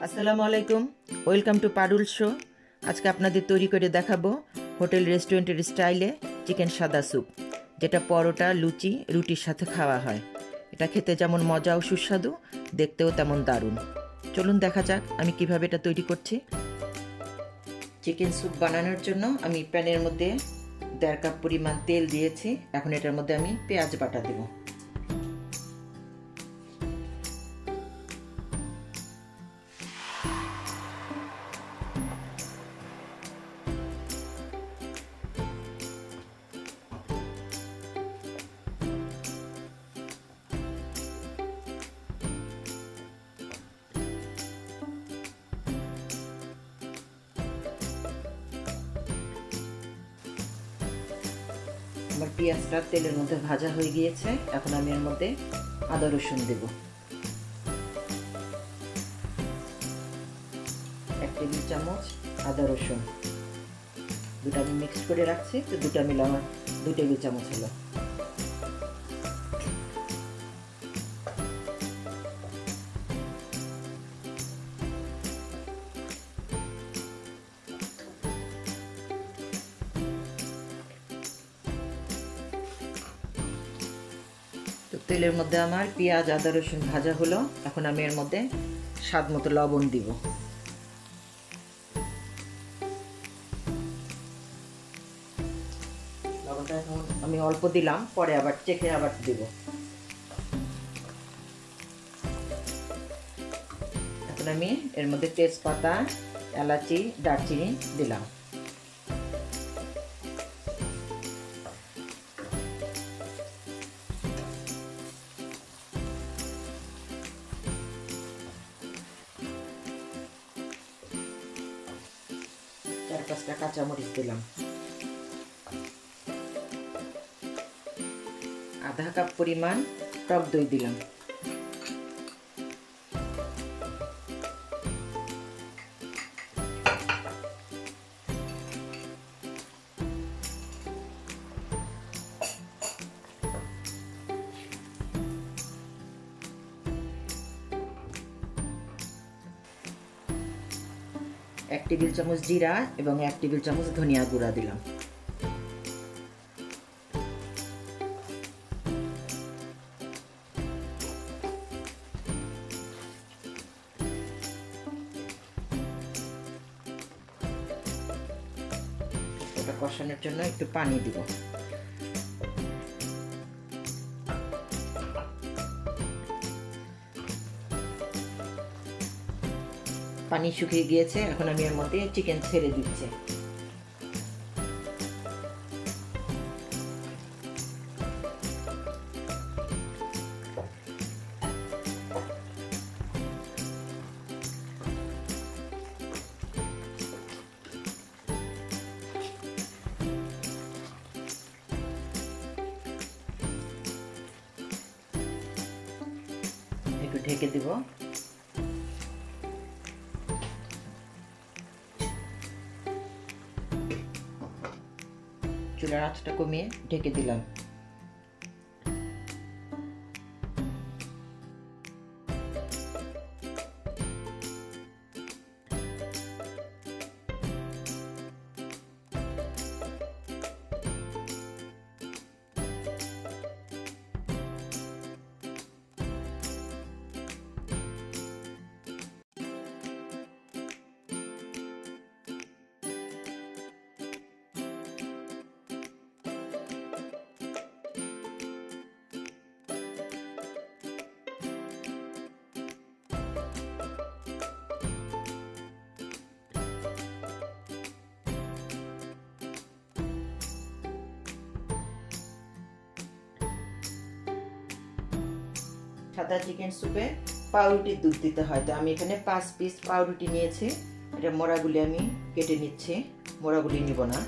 আসসালামু আলাইকুম, welcome to Parul show. আজকে আপনাদের তৈরি করে দেখাবো হোটেল রেস্টুরেন্টের স্টাইলে চিকেন সাদা স্যুপ, যেটা পরোটা, লুচি, রুটির সাথে খাওয়া হয়। এটা খেতে যেমন মজা ও সুস্বাদু, দেখতেও তেমন দারুণ। চলুন দেখা যাক আমি কিভাবে এটা তৈরি করছি। চিকেন স্যুপ বানানোর জন্য আমি প্যানের মধ্যে 1.5 কাপ পরিমাণ তেল দিয়েছি। এখন এটার মধ্যে আমি পেঁয়াজ বাটা দেব। আমার পেঁয়াজটা তেলের মধ্যে ভাজা হয়ে গিয়েছে। এখন আমি এর মধ্যে আদা রসুন দেব। 1 টেবিল চামচ আদা রসুন, দুটো আমি মিক্সড করে রাখছি, তো দুটো মিলে আমার 2 টেবিল চামচ হলো। তো তেলের মধ্যে আমার পেঁয়াজ আদা রসুন ভাজা হলো। এখন আমি এর মধ্যে স্বাদ মতো লবণ দিব। লবণটা এখন আমি অল্প দিলাম, পরে আবার চেখে আবার দিব। এখন আমি এর মধ্যে তেজপাতা, এলাচি, দারচিনি দিলাম। চার 5টা কাঁচামরিচ দিলাম। আধা কাপ পরিমাণ টক দই দিলাম। এক টেবিল চামচ জিরা এবং 1 টেবিল চামচ ধনিয়া গুঁড়া দিলাম। এটা কষানোর জন্য একটু পানি দিব। পানি শুকিয়ে গিয়েছে, এখন আমি এর মধ্যে চিকেন ছেড়ে দিচ্ছি। একটু ঢেকে দিব। চুলার আঁচটা কমিয়ে ঢেকে দিলাম। সাদা চিকেন স্যুপে পাউরুটির দুধ দিতে হয়, তো আমি এখানে 5 পিস পাউরুটি নিয়েছি। এটা মোড়াগুলি আমি কেটে নিচ্ছি, মোড়াগুলি নিব না।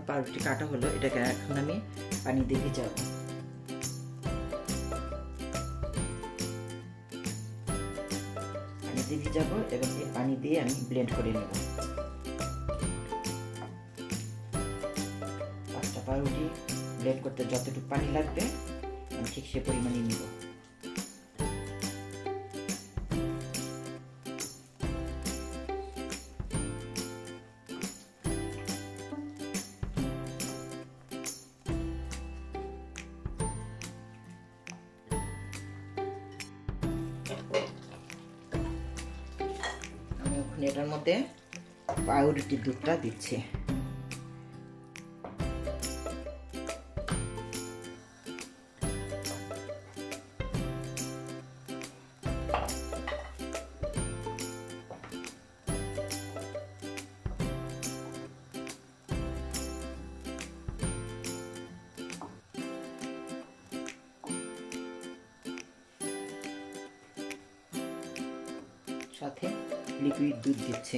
পাউরুটি কাটা হলো, এটাকে এখন আমি পানি দিয়ে ভিজাবো। পানি দিয়ে ভিজাবো এবং এই পানি দিয়ে আমি ব্লেন্ড করে নেব। 5টা পাউরুটি ব্লেন্ড করতে যতটুকু পানি লাগবে আমি ঠিক সে পরিমাণে নিব। আমি ওখানে এটার মধ্যে পাউরুটির দুধটা দিচ্ছি। সাথে লিকুইড দুধ দিচ্ছে।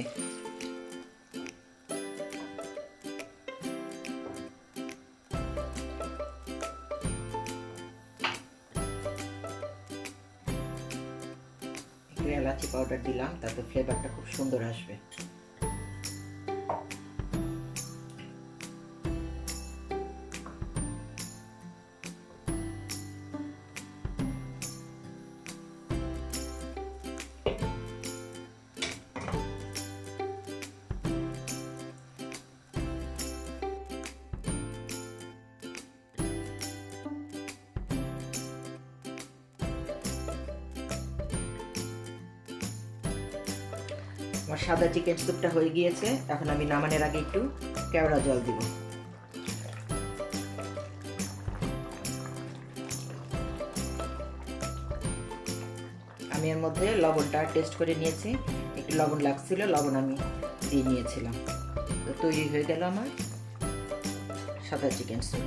একটু এলাচি পাউডার দিলাম, তাতে ফ্লেভারটা খুব সুন্দর আসবে। আমার সাদা চিকেন স্যুপটা হয়ে গিয়েছে। এখন আমি নামানোর আগে একটু কেওড়া জল দিব। আমি এর মধ্যে লবণটা টেস্ট করে নিয়েছি, একটু লবণ লাগছিল, লবণ আমি দিয়ে নিয়েছিলাম। তো তৈরি হয়ে গেল আমার সাদা চিকেন স্যুপ।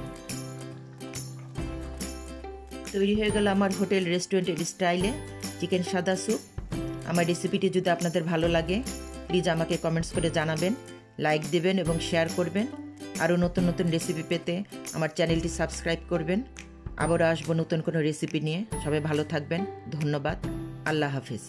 তৈরি হয়ে গেল আমার হোটেল রেস্টুরেন্টের স্টাইলে চিকেন সাদা স্যুপ। আমার রেসিপিটি যদি আপনাদের ভালো লাগে প্লিজ আমাকে কমেন্টস করে জানাবেন, লাইক দেবেন এবং শেয়ার করবেন। আরও নতুন নতুন রেসিপি পেতে আমার চ্যানেলটি সাবস্ক্রাইব করবেন। আবারও আসবো নতুন কোনো রেসিপি নিয়ে। সবাই ভালো থাকবেন। ধন্যবাদ। আল্লাহ হাফিজ।